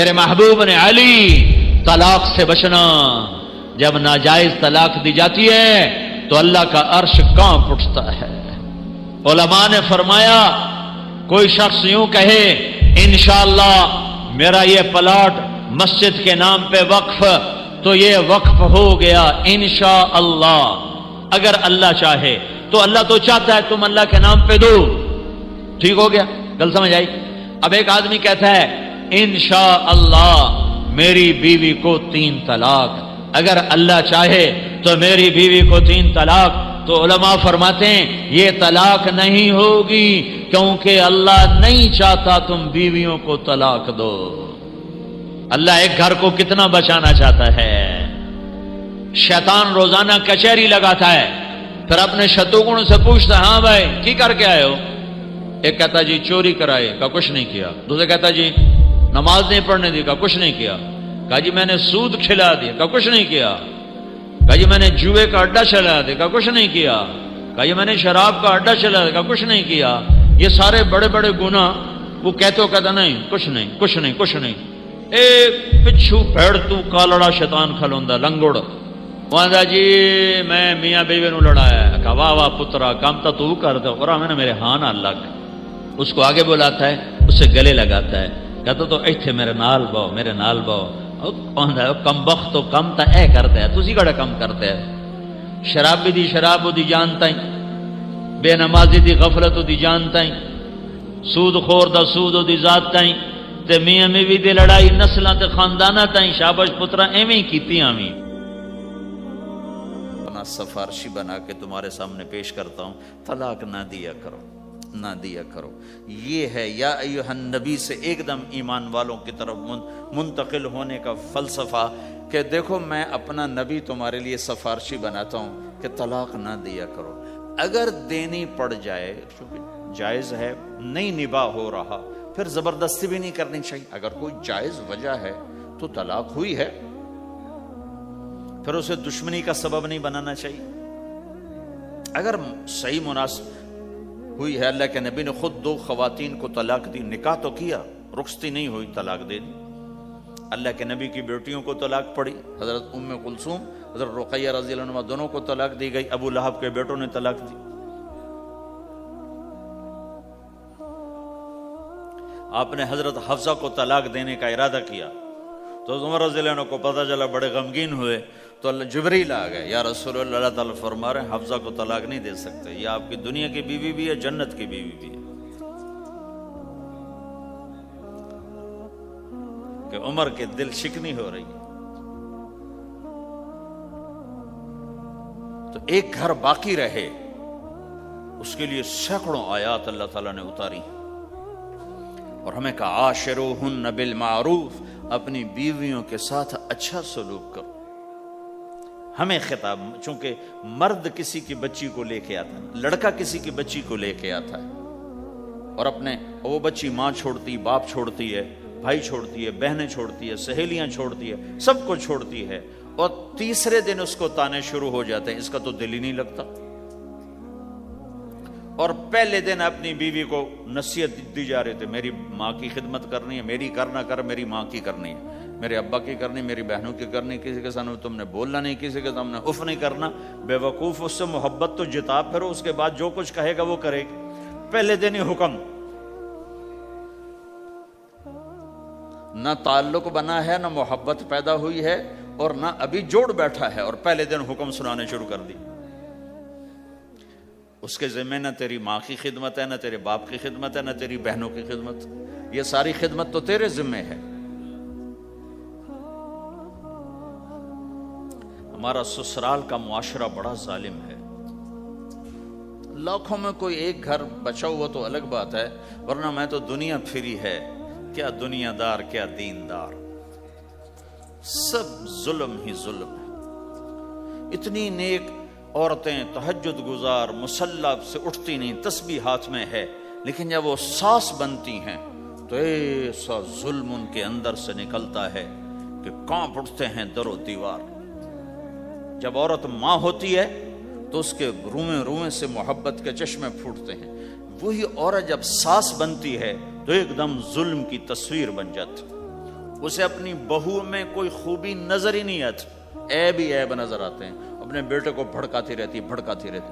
میرے محبوب نے علی طلاق سے بچنا، جب ناجائز طلاق دی جاتی ہے تو اللہ کا عرش کانپ اٹھتا ہے۔ علماء نے فرمایا کوئی شخص یوں کہے انشاءاللہ میرا یہ پلاٹ مسجد کے نام پہ وقف، تو یہ وقف ہو گیا انشاءاللہ، اگر اللہ چاہے تو۔ اللہ تو چاہتا ہے تم اللہ کے نام پہ دو، ٹھیک ہو گیا، گل سمجھ آئی؟ اب ایک آدمی کہتا ہے انشاءاللہ میری بیوی کو 3 طلاق، اگر اللہ چاہے تو میری بیوی کو 3 طلاق، تو علماء فرماتے ہیں یہ طلاق نہیں ہوگی، کیونکہ اللہ نہیں چاہتا تم بیویوں کو طلاق دو۔ اللہ ایک گھر کو کتنا بچانا چاہتا ہے۔ شیطان روزانہ کچہری لگاتا ہے، پھر اپنے شتروگن سے پوچھتا ہے ہاں بھائی کی کر کے آئے ہو؟ ایک کہتا جی چوری کرائے، کا کچھ نہیں کیا۔ دوسرے کہتا جی نماز نہیں پڑھنے دی، کا کچھ نہیں کیا۔ کہا جی میں نے سود کھلا دیا، کا کچھ نہیں کیا۔ کہا جی میں نے جوئے کا اڈا چلا دیا، کا کچھ نہیں کیا۔ کہا جی میں نے شراب کا اڈا چلا دیا، کا کچھ نہیں کیا۔ یہ سارے بڑے بڑے گناہ وہ کہتا نہیں کچھ نہیں کچھ نہیں کچھ نہیں۔ ایک پچھو پھیڑ تو کالڑا شیطان کھلوندا لنگڑ وہاں جی میں میاں بیوی نو لڑایا ہے۔ کہا واہ واہ پترا کام تو کر دے، اور میں نے میرے ہاں نہ لگ۔ اس کو آگے بلاتا ہے، اسے گلے لگاتا ہے، کہتا تو ایتھے میرے نال باؤ، میرے نال باؤ۔ کم بخت تو کم تا اے کرتا ہے، تسی کڑا کم کرتا ہے۔ شرابی دی شراب دی جانتا ہی، بے نمازی دی غفلت دی جانتا ہی، سود خور دا سود دی ذات تائیں، تے میاں بیوی دی لڑائی نسلاں تے خانداناں تائیں۔ شاباش پترا ایویں ہی کیتیاں وی۔ اپنا سفارشی بنا کے تمہارے سامنے پیش کرتا ہوں، طلاق نہ دیا کرو، نہ دیا کرو۔ یہ ہے یا ایھا النبی سے ایک دم ایمان والوں کی طرف منتقل ہونے کا فلسفہ کہ دیکھو میں اپنا نبی تمہارے لیے سفارشی بناتا ہوں کہ طلاق نہ دیا کرو۔ اگر دینی پڑ جائے جائز ہے، نہیں نباہ ہو رہا، پھر زبردستی بھی نہیں کرنی چاہیے۔ اگر کوئی جائز وجہ ہے تو طلاق ہوئی ہے، پھر اسے دشمنی کا سبب نہیں بنانا چاہیے۔ اگر صحیح مناسب ہوئی ہے، اللہ کے نبی نے خود 2 خواتین کو طلاق دی، نکاح تو کیا، رخصتی نہیں ہوئی، طلاق دے دی۔ اللہ کے نبی کی بیٹیوں کو طلاق پڑی، حضرت ام کلثوم، حضرت رقیہ رضی اللہ عنہ دونوں کو طلاق دی گئی، ابو لہب کے بیٹوں نے طلاق دی۔ آپ نے حضرت حفصہ کو طلاق دینے کا ارادہ کیا تو عمر رضی اللہ عنہ کو پتہ چلا، بڑے غمگین ہوئے، تو اللہ جبریل آ گئے، یا رسول اللہ، اللہ تعالیٰ فرما رہے ہیں حفصہ کو طلاق نہیں دے سکتے، یہ آپ کی دنیا کی بیوی بھی ہے، جنت کی بیوی بھی ہے۔ کہ عمر کے دل شکنی ہو رہی ہے۔ تو ایک گھر باقی رہے، اس کے لیے سینکڑوں آیات اللہ تعالیٰ نے اتاری، اور ہمیں کہا عاشروہن بالمعروف، اپنی بیویوں کے ساتھ اچھا سلوک کرو۔ ہمیں خطاب، چونکہ مرد کسی کی بچی کو لے کے آتا ہے، لڑکا کسی کی بچی کو لے کے آتا ہے، اور اپنے وہ بچی ماں چھوڑتی، باپ چھوڑتی ہے، بھائی چھوڑتی ہے، بہنیں چھوڑتی ہے، سہیلیاں چھوڑتی ہے، سب کو چھوڑتی ہے، اور تیسرے دن اس کو تانے شروع ہو جاتے ہیں، اس کا تو دل ہی نہیں لگتا۔ اور پہلے دن اپنی بیوی کو نصیحت دی جا رہے تھے، میری ماں کی خدمت کرنی ہے، میری کرنا کر، میری ماں کی کرنی ہے، میرے ابا کی کرنی، میری بہنوں کی کرنی، کسی کے سامنے تم نے بولنا نہیں، کسی کے سامنے اف نہیں کرنا۔ بے وقوف، اس سے محبت تو جتا پھرو، اس کے بعد جو کچھ کہے گا وہ کرے گی۔ پہلے دن ہی حکم، نہ تعلق بنا ہے، نہ محبت پیدا ہوئی ہے، اور نہ ابھی جوڑ بیٹھا ہے، اور پہلے دن حکم سنانے شروع کر دی۔ اس کے ذمہ نہ تیری ماں کی خدمت ہے، نہ تیرے باپ کی خدمت ہے، نہ تیری بہنوں کی خدمت، یہ ساری خدمت تو تیرے ذمہ ہے۔ ہمارا سسرال کا معاشرہ بڑا ظالم ہے، لاکھوں میں کوئی ایک گھر بچا ہوا تو الگ بات ہے، ورنہ میں تو دنیا پھری ہے، کیا دنیا دار کیا دیندار، سب ظلم ہی ظلم ہے۔ اتنی نیک عورتیں تہجد گزار مصلی سے اٹھتی نہیں، تسبیح ہاتھ میں ہے، لیکن جب وہ ساس بنتی ہیں تو ایسا ظلم ان کے اندر سے نکلتا ہے کہ کانپ اٹھتے ہیں در و دیوار۔ جب عورت ماں ہوتی ہے تو اس کے رومے رومے سے محبت کے چشمے پھوٹتے ہیں، وہی عورت جب ساس بنتی ہے تو ایک دم ظلم کی تصویر بن جاتی۔ اسے اپنی بہو میں کوئی خوبی نظر ہی نہیں آتی، عیب ہی عیب نظر آتے ہیں، اپنے بیٹے کو بھڑکاتی رہتی ہے،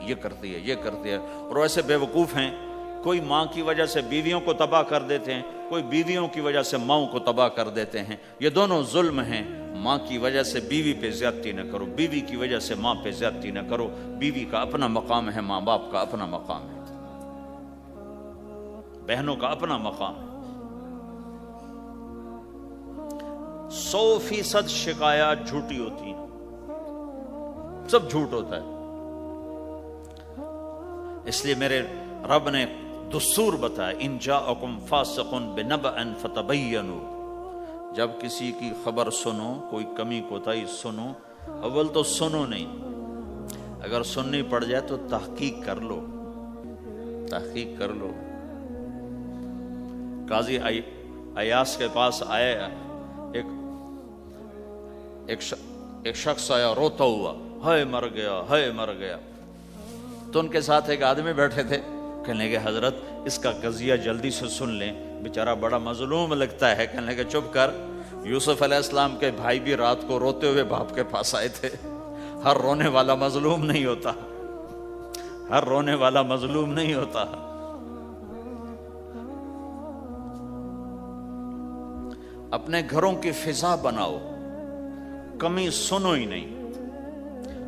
یہ کرتی ہے، اور ویسے بے وقوف ہیں، کوئی ماں کی وجہ سے بیویوں کو تباہ کر دیتے ہیں، کوئی بیویوں کی وجہ سے ماؤں کو تباہ کر دیتے ہیں، یہ دونوں ظلم ہیں۔ ماں کی وجہ سے بیوی پہ زیادتی نہ کرو، بیوی کی وجہ سے ماں پہ زیادتی نہ کرو، بیوی کا اپنا مقام ہے، ماں باپ کا اپنا مقام ہے، بہنوں کا اپنا مقام ہے۔ 100% شکایات جھوٹی ہوتی ہیں، سب جھوٹ ہوتا ہے۔ اس لیے میرے رب نے دستور بتایا، ان جاءکم فاسق بنبأ فتبینوا، جب کسی کی خبر سنو، کوئی کمی کوتاہی سنو، اول تو سنو نہیں، اگر سننی پڑ جائے تو تحقیق کر لو، تحقیق کر لو۔ قاضی ایاس کے پاس آیا ایک شخص آیا روتا ہوا، ہائے مر گیا، ہائے مر گیا۔ تو ان کے ساتھ ایک آدمی بیٹھے تھے، کہنے لگے حضرت اس کا قضیہ جلدی سے سن لیں، بیچارہ بڑا مظلوم لگتا ہے۔ کہنے لگے چپ کر، یوسف علیہ السلام کے بھائی بھی رات کو روتے ہوئے باپ کے پاس آئے تھے، ہر رونے والا مظلوم نہیں ہوتا، ہر رونے والا مظلوم نہیں ہوتا۔ اپنے گھروں کی فضا بناؤ، کمی سنو ہی نہیں۔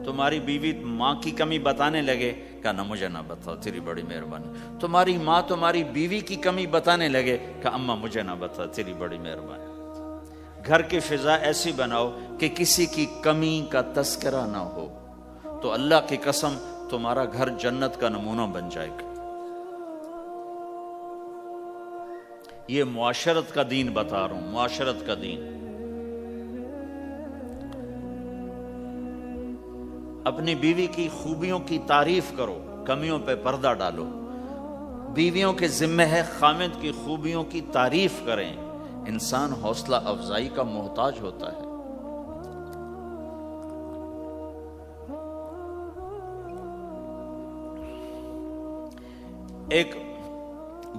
تمہاری بیوی ماں کی کمی بتانے لگے، کہا مجھے نہ بتاؤ، تیری بڑی مہربانی۔ تمہاری ماں تمہاری بیوی کی کمی بتانے لگے، کہا اماں مجھے نہ بتا، تیری بڑی مہربانی۔ گھر کی فضا ایسی بناؤ کہ کسی کی کمی کا تذکرہ نہ ہو، تو اللہ کی قسم تمہارا گھر جنت کا نمونہ بن جائے گا۔ یہ معاشرت کا دین بتا رہا ہوں، معاشرت کا دین۔ اپنی بیوی کی خوبیوں کی تعریف کرو، کمیوں پہ پردہ ڈالو۔ بیویوں کے ذمہ ہے خامد کی خوبیوں کی تعریف کریں، انسان حوصلہ افزائی کا محتاج ہوتا ہے۔ ایک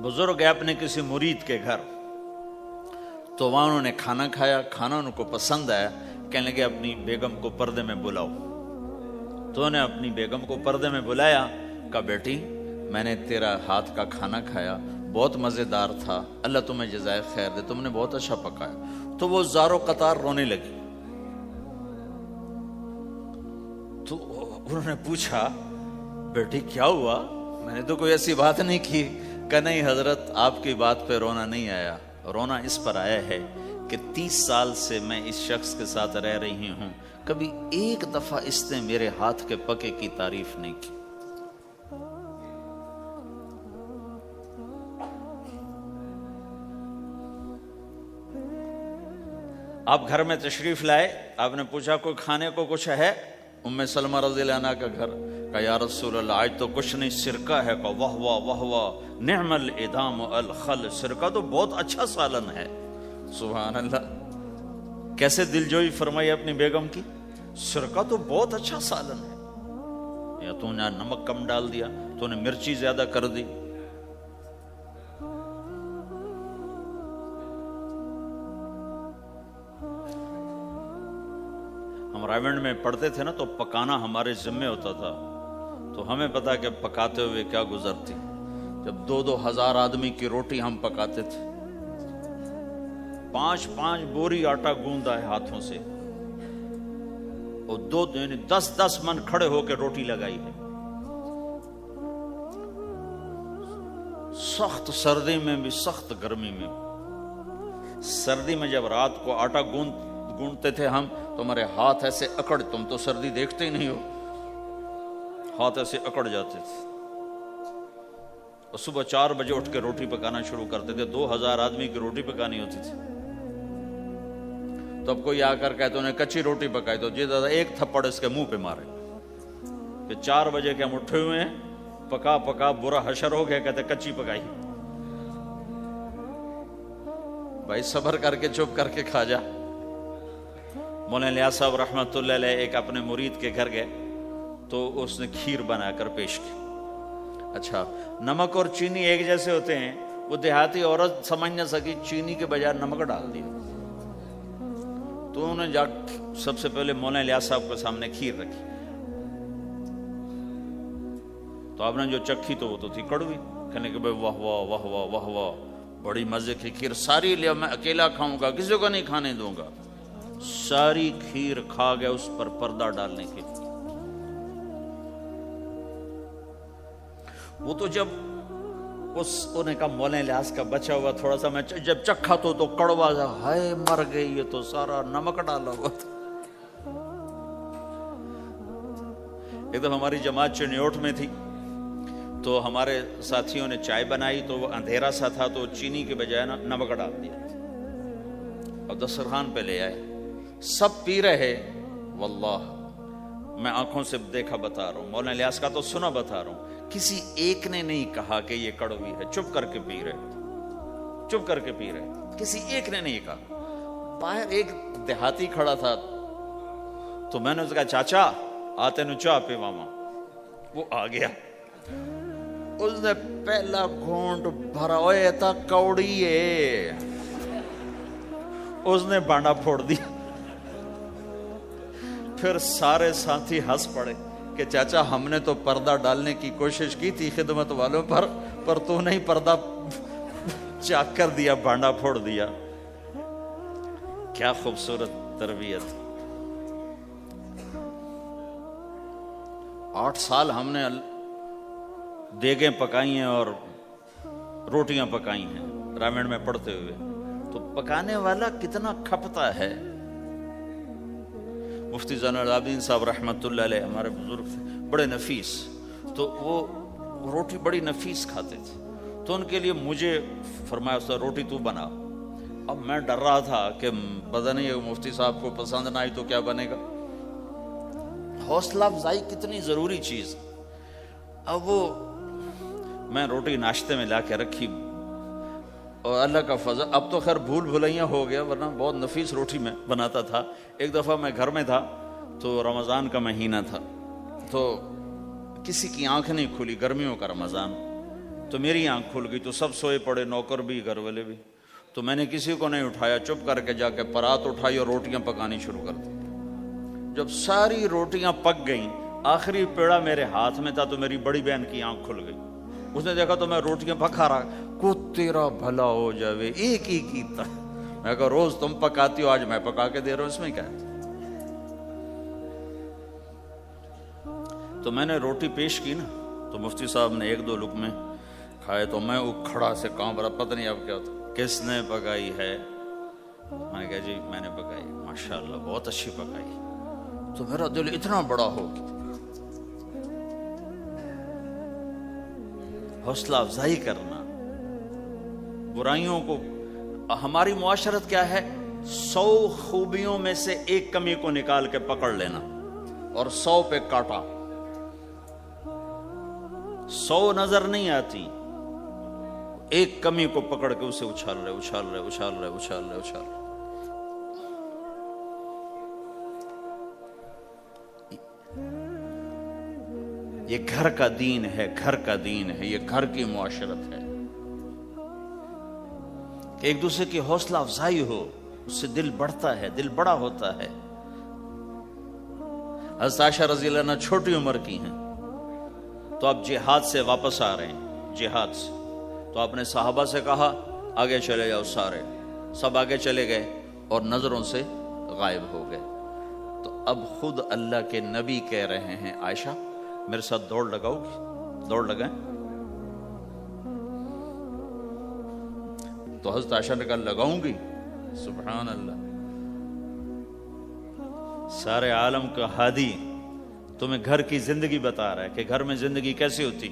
بزرگ ہے اپنے کسی مرید کے گھر، تو وہاں انہوں نے کھانا کھایا، کھانا ان کو پسند آیا، کہنے لگے اپنی بیگم کو پردے میں بلاؤ۔ تو انہیں اپنی بیگم کو پردے میں بلایا، کہا بیٹی میں نے تیرا ہاتھ کا کھانا کھایا، بہت مزیدار تھا، اللہ تمہیں جزائے خیر دے، تم نے بہت اچھا پکایا۔ تو وہ زارو قطار رونے لگی۔ تو انہوں نے پوچھا بیٹی کیا ہوا، میں نے تو کوئی ایسی بات نہیں کی۔ کہ نہیں حضرت آپ کی بات پہ رونا نہیں آیا، رونا اس پر آیا ہے کہ 30 سال سے میں اس شخص کے ساتھ رہ رہی ہوں، کبھی ایک دفعہ اس نے میرے ہاتھ کے پکے کی تعریف نہیں کی۔ آپ گھر میں تشریف لائے، آپ نے پوچھا کوئی کھانے کو کچھ ہے؟ ام سلمہ رضی اللہ عنہ کا گھر، کہا یا رسول اللہ آج تو کچھ نہیں، سرکہ ہے۔ کہا واہ واہ واہ واہ، نعم الادام الخل، سرکہ تو بہت اچھا سالن ہے۔ سبحان اللہ، کیسے دلجوئی فرمائی اپنی بیگم کی، سرکہ تو بہت اچھا سالن ہے، یا تو نے نمک کم ڈال دیا، تو نے مرچی زیادہ کر دی۔ ہم رائمنڈ میں پڑھتے تھے نا، تو پکانا ہمارے ذمہ ہوتا تھا، تو ہمیں پتا کہ پکاتے ہوئے کیا گزرتی۔ جب 2-2 ہزار آدمی کی روٹی ہم پکاتے تھے، 5-5 بوری آٹا گوندا ہے ہاتھوں سے، اور 10-10 من کھڑے ہو کے روٹی لگائی ہے، سخت سردی میں بھی سخت گرمی میں بھی۔ سردی میں جب رات کو آٹا گونتے تھے ہم، تو ہمارے ہاتھ ایسے اکڑ، تم تو سردی دیکھتے ہی نہیں ہو، ہاتھ ایسے اکڑ جاتے تھے، اور صبح 4 بجے اٹھ کے روٹی پکانا شروع کرتے تھے، 2000 آدمی کی روٹی پکانی ہوتی تھی۔ تو اب کوئی آ کر کہتے انہیں کچی روٹی پکائی، تو جی دادا ایک تھپڑ اس کے منہ پہ مارے کہ 4 بجے کے ہم اٹھے ہوئے ہیں، پکا پکا برا حشر ہو گیا، کہتے کچی پکائی۔ بھائی صبر کر کے چپ کر کے کھا جا۔ مولانا الیاس صاحب رحمۃ اللہ علیہ ایک اپنے مرید کے گھر گئے، تو اس نے کھیر بنا کر پیش کی۔ اچھا، نمک اور چینی ایک جیسے ہوتے ہیں، وہ دیہاتی عورت سمجھ نہ سکی، چینی کے بجائے نمک ڈال دیا، تو انہوں نے جا سب سے پہلے مولانا الیاس صاحب کے سامنے کھیر رکھی. تو آپ نے جو چکھی تو وہ تو تھی کڑوی. کہنے کہ بھائی واہ واہ واہ واہ واہ واہ, بڑی مزے کی کھیر, ساری لیا میں اکیلا کھاؤں گا, کسی کو نہیں کھانے دوں گا. ساری کھیر کھا گیا, اس پر پردہ ڈالنے کے لیے. وہ تو جب انہوں نے کہا مولانا الیاس کا بچا ہوا تھوڑا سا, میں جب چکھا تو کڑوا تھا, ہائے مر گئی, یہ تو سارا نمک ڈالا ہوا تھا. ایک دفعہ ہماری جماعت چنیوٹ میں تھی, تو ہمارے ساتھیوں نے چائے بنائی, تو وہ اندھیرا سا تھا, تو چینی کے بجائے نمک ڈال دیا اور دسترخوان پہ لے آئے. سب پی رہے, واللہ میں آنکھوں سے دیکھا بتا رہا ہوں, مولانا الیاس کا تو سنا بتا رہا ہوں, کسی ایک نے نہیں کہا کہ یہ کڑوی ہے. چپ کر کے پی رہے, چپ کر کے پی رہے, کسی ایک نے نہیں کہا. باہر ایک دیہاتی کھڑا تھا, تو میں نے اس کہا چاچا آتے نو چاہ پی ماما. وہ آ گیا, اس نے پہلا گھونٹ بھرا, ہوئے تھا کوڑی ہے, اس نے بانڈا پھوڑ دیا. پھر سارے ساتھی ہنس پڑے کہ چاچا ہم نے تو پردہ ڈالنے کی کوشش کی تھی خدمت والوں پر تو نہیں پردہ چاک کر دیا, بانڈا پھوڑ دیا. کیا خوبصورت تربیت. 8 سال ہم نے دیگیں پکائی ہیں اور روٹیاں پکائی ہیں رامین میں پڑھتے ہوئے. تو پکانے والا کتنا کھپتا ہے. مفتی زین العابدین صاحب رحمۃ اللہ علیہ ہمارے بزرگ تھے, بڑے نفیس, تو وہ روٹی بڑی نفیس کھاتے تھے. تو ان کے لیے مجھے فرمایا اس روٹی تو بنا. اب میں ڈر رہا تھا کہ پتہ نہیں مفتی صاحب کو پسند نہ آئی تو کیا بنے گا. حوصلہ افزائی کتنی ضروری چیز. اب وہ میں روٹی ناشتے میں لا کے رکھی, اور اللہ کا فضل, اب تو خیر بھول بھلائیاں ہو گیا, ورنہ بہت نفیس روٹی میں بناتا تھا. ایک دفعہ میں گھر میں تھا, تو رمضان کا مہینہ تھا, تو کسی کی آنکھ نہیں کھلی, گرمیوں کا رمضان, تو میری آنکھ کھل گئی. تو سب سوئے پڑے, نوکر بھی گھر والے بھی. تو میں نے کسی کو نہیں اٹھایا, چپ کر کے جا کے پرات اٹھائی اور روٹیاں پکانی شروع کر دی. جب ساری روٹیاں پک گئیں, آخری پیڑا میرے ہاتھ میں تھا, تو میری بڑی بہن کی آنکھ کھل گئی. اس نے دیکھا تو میں روٹیاں پکا رہا, کو تیرا بھلا ہو جاوے, ایک ہی کیتا. میں کہا روز تم پکاتی ہو, آج میں پکا کے دے رہا ہوں, اس میں کیا ہے. تو میں نے روٹی پیش کی نا, تو مفتی صاحب نے 1-2 لقمے کھائے, تو میں کھڑا سے کام رہا, پتہ نہیں اب کیا ہوتا, کس نے پکائی ہے. میں نے کہا جی میں نے پکائی. ماشاءاللہ بہت اچھی پکائی. تو میرا دل اتنا بڑا ہو گیا. حوصلہ افزائی کرنا, برائیوں کو. ہماری معاشرت کیا ہے, 100 خوبیوں میں سے ایک کمی کو نکال کے پکڑ لینا اور 100 پہ کاٹا. 100 نظر نہیں آتی, ایک کمی کو پکڑ کے اسے اچھال رہے اچھال رہے اچھال رہے اچھال رہے اچھال رہے. یہ گھر کا دین ہے, گھر کا دین ہے, یہ گھر کی معاشرت ہے کہ ایک دوسرے کی حوصلہ افزائی ہو, اس سے دل بڑھتا ہے, دل بڑا ہوتا ہے. حضرت عائشہ رضی اللہ عنہ چھوٹی عمر کی ہیں, تو آپ جہاد سے واپس آ رہے ہیں, جہاد سے. تو آپ نے صحابہ سے کہا آگے چلے جاؤ, سارے سب آگے چلے گئے اور نظروں سے غائب ہو گئے. تو اب خود اللہ کے نبی کہہ رہے ہیں عائشہ میرے ساتھ دوڑ لگاؤ گی, دوڑ لگائیں. تو حضرت عائشہ نے کہا لگاؤں گی. سبحان اللہ, سارے عالم کا ہادی تمہیں گھر کی زندگی بتا رہا ہے کہ گھر میں زندگی کیسی ہوتی.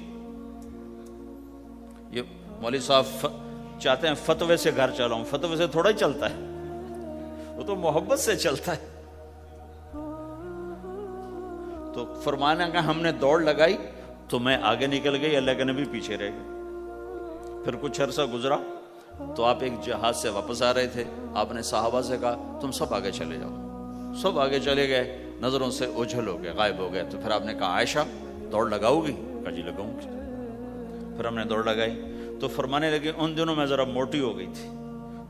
یہ مولوی صاحب چاہتے ہیں فتوے سے گھر چلاؤں, فتوے سے تھوڑا ہی چلتا ہے, وہ تو محبت سے چلتا ہے. تو فرمانا کہ ہم نے دوڑ لگائی تو میں آگے نکل گئی, اللہ کے نبی پیچھے رہ گئے. پھر کچھ عرصہ گزرا تو آپ ایک جہاز سے واپس آ رہے تھے, آپ نے صحابہ سے کہا تم سب آگے چلے جاؤ. سب آگے چلے گئے, نظروں سے اوجھل ہو گئے, غائب ہو گئے. تو پھر آپ نے کہا عائشہ دوڑ لگاؤ گی؟ کہا جی لگاؤں گی. پھر ہم نے دوڑ لگائی تو فرمانے لگے ان دنوں میں ذرا موٹی ہو گئی تھی,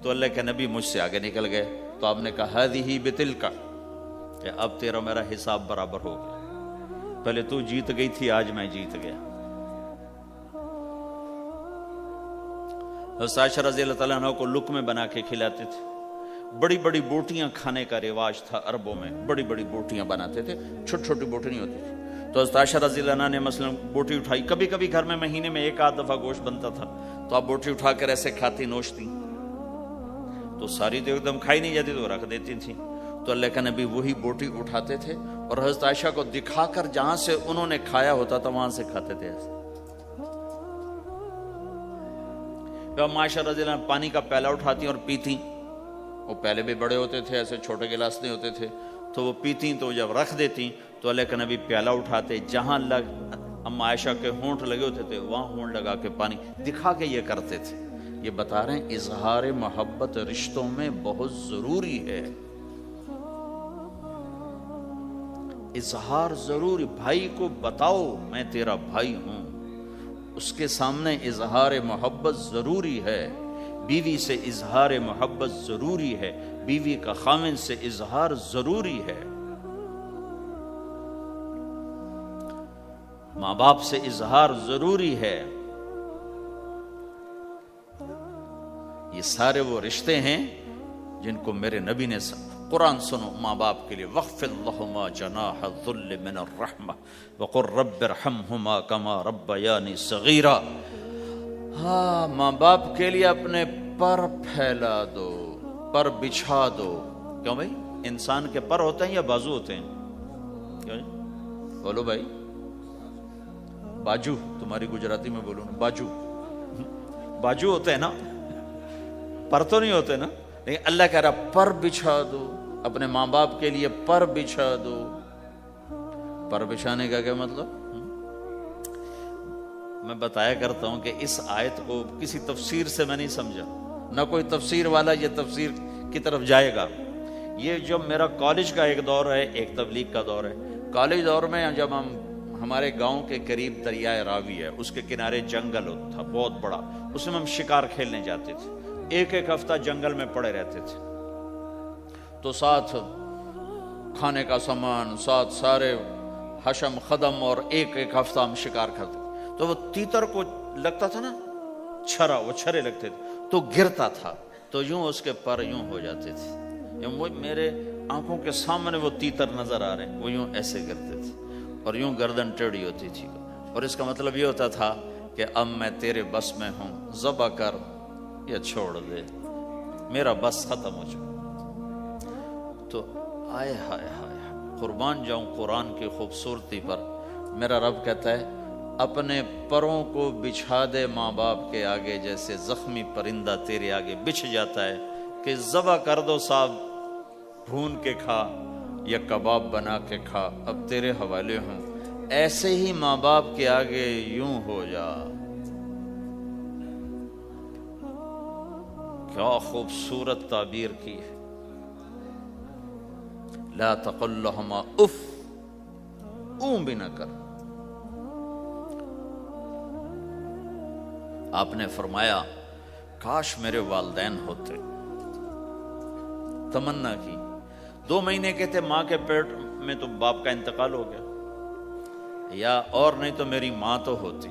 تو اللہ کے نبی مجھ سے آگے نکل گئے. تو آپ نے کہا ہذہ بتلک، کہ اب تیرا میرا حساب برابر ہو گیا، پہلے تو جیت گئی تھی، آج میں جیت گیا۔ حضرت عائشہ رضی اللہ تعالیٰ عنہ کو لقمے بنا کے کھلاتے تھے، بڑی بڑی بوٹیاں کھانے کا رواج تھا عربوں میں، بڑی بڑی بوٹیاں بناتے تھے، چھوٹی چھوٹی بوٹی نہیں ہوتی تھی۔ تو حضرت عائشہ رضی اللہ عنہ نے مثلا بوٹی اٹھائی، کبھی کبھی گھر میں مہینے میں ایک آدھ دفعہ گوشت بنتا تھا، تو آپ بوٹی اٹھا کر ایسے کھاتی نوچتی، تو ساری تو ایک دم کھائی نہیں جاتی تو رکھ دیتی تھی۔ تو اللہ کا نبی وہی بوٹی اٹھاتے تھے اور حضرت عائشہ کو دکھا کر جہاں سے انہوں نے کھایا ہوتا تھا وہاں سے کھاتے تھے ایسے۔ جب عائشہ رضی اللہ عنہ پانی کا پیالہ اٹھاتی اور پیتی، وہ پہلے بھی بڑے ہوتے تھے، ایسے چھوٹے گلاس نہیں ہوتے تھے، تو وہ پیتی تو جب رکھ دیتی تو اللہ کا نبی پیالہ اٹھاتے، جہاں اما عائشہ کے ہونٹ لگے ہوتے تھے وہاں ہونٹ لگا کے پانی دکھا کے یہ کرتے تھے۔ یہ بتا رہے ہیں اظہار محبت رشتوں میں بہت ضروری ہے، اظہار ضروری، بھائی کو بتاؤ میں تیرا بھائی ہوں، اس کے سامنے اظہار محبت ضروری ہے، بیوی سے اظہار محبت ضروری ہے، بیوی کا خاوند سے اظہار ضروری ہے، ماں باپ سے اظہار ضروری ہے۔ یہ سارے وہ رشتے ہیں جن کو میرے نبی نے قرآن سنو ماں باپ کے لیے، وَخْفِضْ لَهُمَا جَنَاحَ الذُّلِّ مِنَ الرَّحْمَةِ وَقُلْ رَبِّ ارْحَمْهُمَا كَمَا رَبَّيَانِي صَغِيرًا۔ ہاں ماں باپ کے لیے اپنے پر پھیلا دو، پر بچھا دو۔ کیوں بھائی؟ انسان کے پر ہوتے ہیں یا بازو ہوتے ہیں؟ کیوں بولو بھائی؟ باجو، تمہاری گجراتی میں بولو نا، باجو، باجو ہوتے ہیں نا، پر تو نہیں ہوتے نا، لیکن اللہ کہہ رہا پر بچھا دو، اپنے ماں باپ کے لیے پر بچھا دو۔ پر بچھانے کا کیا مطلب؟ میں بتایا کرتا ہوں کہ اس آیت کو کسی تفسیر سے میں نہیں سمجھا، نہ کوئی تفسیر والا یہ تفسیر کی طرف جائے گا۔ یہ جو میرا کالج کا ایک دور ہے، ایک تبلیغ کا دور ہے، کالج دور میں جب ہمارے گاؤں کے قریب دریائے راوی ہے، اس کے کنارے جنگل تھا بہت بڑا، اس میں ہم شکار کھیلنے جاتے تھے، ایک ایک ہفتہ جنگل میں پڑے رہتے تھے، تو ساتھ کھانے کا سامان، ساتھ سارے حشم خدم، اور ایک ایک ہفتہ ہم شکار کرتے، تو وہ تیتر کو لگتا تھا نا چھرا، وہ چھرے لگتے تھے تو گرتا تھا، تو یوں اس کے پر یوں ہو جاتے تھے، وہ میرے آنکھوں کے سامنے وہ تیتر نظر آ رہے ہیں، وہ یوں ایسے گرتے تھے اور یوں گردن ٹیڑھی ہوتی تھی، اور اس کا مطلب یہ ہوتا تھا کہ اب میں تیرے بس میں ہوں، ذبح کر یا چھوڑ دے، میرا بس ختم ہو چکا۔ تو آئے ہائے ہائے، قربان جاؤں قرآن کی خوبصورتی پر۔ میرا رب کہتا ہے اپنے پروں کو بچھا دے ماں باپ کے آگے، جیسے زخمی پرندہ تیرے آگے بچھ جاتا ہے، کہ ذبح کر دو صاحب، بھون کے کھا یا کباب بنا کے کھا، اب تیرے حوالے ہوں، ایسے ہی ماں باپ کے آگے یوں ہو جا۔ کیا خوبصورت تعبیر کی ہے، لا تقل لہما اف، اون بھی نہ کر۔ آپ نے فرمایا کاش میرے والدین ہوتے، تمنا کی، 2 مہینے کے تھے ماں کے پیٹ میں تو باپ کا انتقال ہو گیا، یا اور نہیں تو میری ماں تو ہوتی،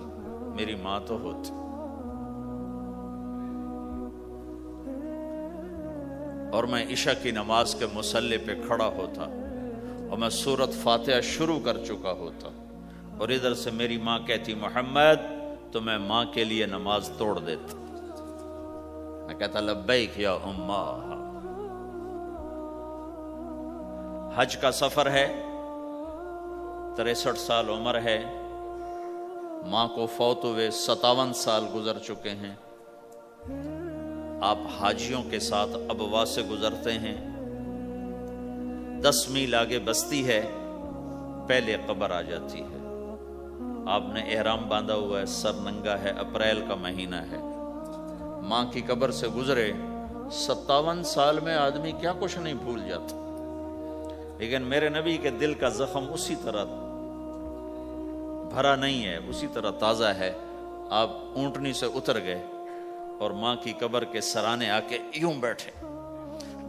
میری ماں تو ہوتی۔ اور میں عشاء کی نماز کے مصلی پہ کھڑا ہوتا اور میں سورۃ فاتحہ شروع کر چکا ہوتا، اور ادھر سے میری ماں کہتی محمد، تو میں ماں کے لیے نماز توڑ دیتا، میں کہتا لبیک یا اماں۔ حج کا سفر ہے، 63 سال عمر ہے، ماں کو فوت ہوئے 57 سال گزر چکے ہیں، آپ حاجیوں کے ساتھ ابوا سے گزرتے ہیں، 10 میل آگے بستی ہے، پہلے قبر آ جاتی ہے، آپ نے احرام باندھا ہوا ہے، سر ننگا ہے، اپریل کا مہینہ ہے، ماں کی قبر سے گزرے 57 سال میں آدمی کیا کچھ نہیں بھول جاتا، لیکن میرے نبی کے دل کا زخم اسی طرح بھرا نہیں ہے، اسی طرح تازہ ہے۔ آپ اونٹنی سے اتر گئے اور ماں کی قبر کے سرانے آ کے یوں بیٹھے،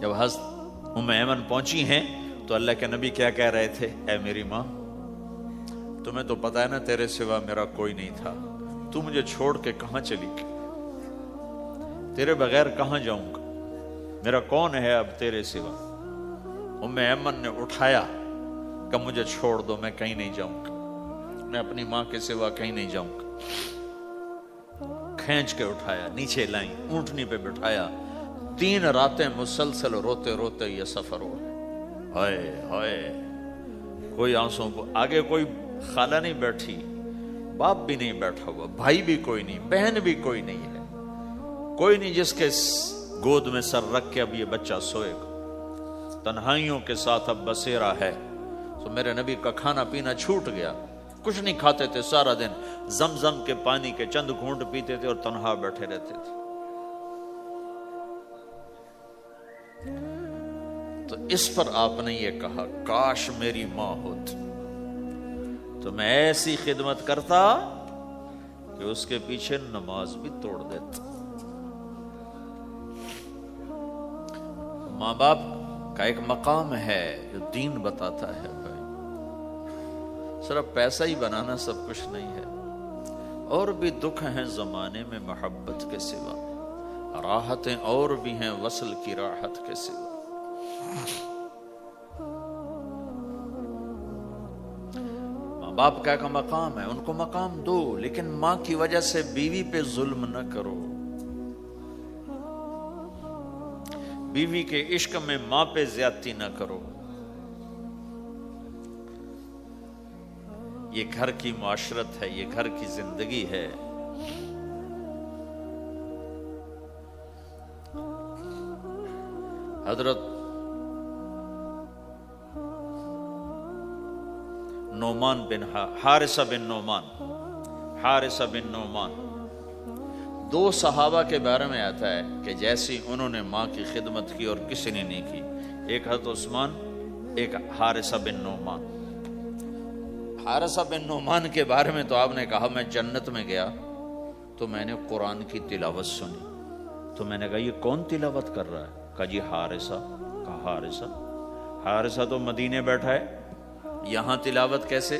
جب حضرت ام ایمن پہنچی ہیں تو اللہ کے نبی کیا کہہ رہے تھے؟ اے میری ماں، تمہیں تو پتا ہے نا تیرے سوا میرا کوئی نہیں تھا، تو مجھے چھوڑ کے کہاں چلی گئی؟ تیرے بغیر کہاں جاؤں گا؟ میرا کون ہے اب تیرے سوا؟ ام ایمن نے اٹھایا کہ مجھے چھوڑ دو، میں کہیں نہیں جاؤں گا، میں اپنی ماں کے سوا کہیں نہیں جاؤں گا۔ کھینچ کے اٹھایا، نیچے لائیں، اونٹنی پہ بٹھایا، 3 راتیں مسلسل روتے روتے یہ سفر ہوا۔ ہائے ہائے، کوئی آنسوں کو آگے کوئی خالہ نہیں بیٹھی، باپ بھی نہیں بیٹھا ہوا، بھائی بھی کوئی نہیں، بہن بھی کوئی نہیں ہے، کوئی نہیں جس کے گود میں سر رکھ کے اب یہ بچہ سوئے گا۔ تنہائیوں کے ساتھ اب بسیرا ہے۔ تو میرے نبی کا کھانا پینا چھوٹ گیا، کچھ نہیں کھاتے تھے سارا دن، زمزم کے پانی کے چند گھونٹ پیتے تھے اور تنہا بیٹھے رہتے تھے۔ تو اس پر آپ نے یہ کہا، کاش میری ماں ہوتی تو میں ایسی خدمت کرتا کہ اس کے پیچھے نماز بھی توڑ دیتا۔ ماں باپ کا ایک مقام ہے جو دین بتاتا ہے بھائی، صرف پیسہ ہی بنانا سب کچھ نہیں ہے، اور بھی دکھ ہیں زمانے میں محبت کے سوا، راحتیں اور بھی ہیں وصل کی راحت کے سوا۔ ماں باپ کا ایک مقام ہے، ان کو مقام دو، لیکن ماں کی وجہ سے بیوی پہ ظلم نہ کرو، بیوی کے عشق میں ماں پہ زیادتی نہ کرو۔ یہ گھر کی معاشرت ہے، یہ گھر کی زندگی ہے۔ حضرت نعمان بن حارثہ بن نعمان 2 صحابہ کے بارے میں آتا ہے کہ جیسی انہوں نے ماں کی خدمت کی اور کسی نے نہیں کی، ایک حضرت عثمان، ایک حارثہ بن نعمان۔ حارثہ بن نعمان کے بارے میں تو آپ نے کہا میں جنت میں گیا تو میں نے قرآن کی تلاوت سنی، تو میں نے کہا یہ کون تلاوت کر رہا ہے؟ کہا جی حارثہ۔ کہا حارثہ تو مدینے بیٹھا ہے، یہاں تلاوت کیسے؟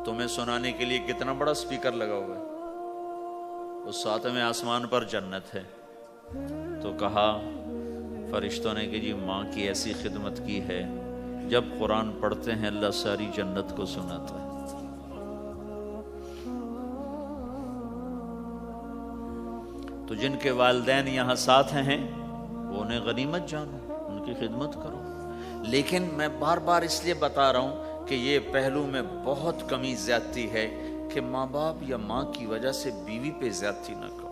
تمہیں سنانے کے لیے کتنا بڑا سپیکر لگا ہوا ہے، اس 7ویں آسمان پر جنت ہے۔ تو کہا فرشتوں نے کہ جی ماں کی ایسی خدمت کی ہے، جب قرآن پڑھتے ہیں اللہ ساری جنت کو سناتا ہے۔ تو جن کے والدین یہاں ساتھ ہیں وہ انہیں غنیمت جانو، ان کی خدمت کرو۔ لیکن میں بار بار اس لیے بتا رہا ہوں کہ یہ پہلو میں بہت کمی زیادتی ہے کہ ماں باپ یا ماں کی وجہ سے بیوی پہ زیادتی نہ کرو،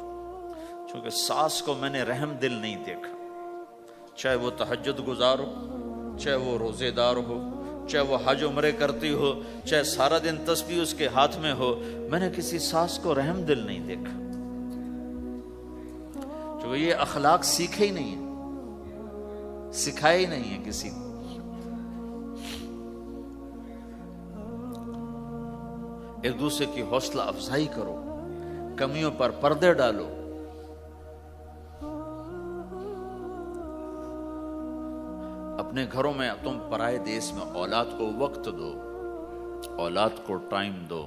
چونکہ ساس کو میں نے رحم دل نہیں دیکھا، چاہے وہ تہجد گزار ہو، چاہے وہ روزے دار ہو، چاہے وہ حج عمرے کرتی ہو، چاہے سارا دن تسبیح اس کے ہاتھ میں ہو، میں نے کسی ساس کو رحم دل نہیں دیکھا، چونکہ یہ اخلاق سیکھے ہی نہیں ہے، سکھائے ہی نہیں ہے کسی کو۔ ایک دوسرے کی حوصلہ افزائی کرو، کمیوں پر پردے ڈالو۔ اپنے گھروں میں تم پرائے دیس میں اولاد کو وقت دو، اولاد کو ٹائم دو۔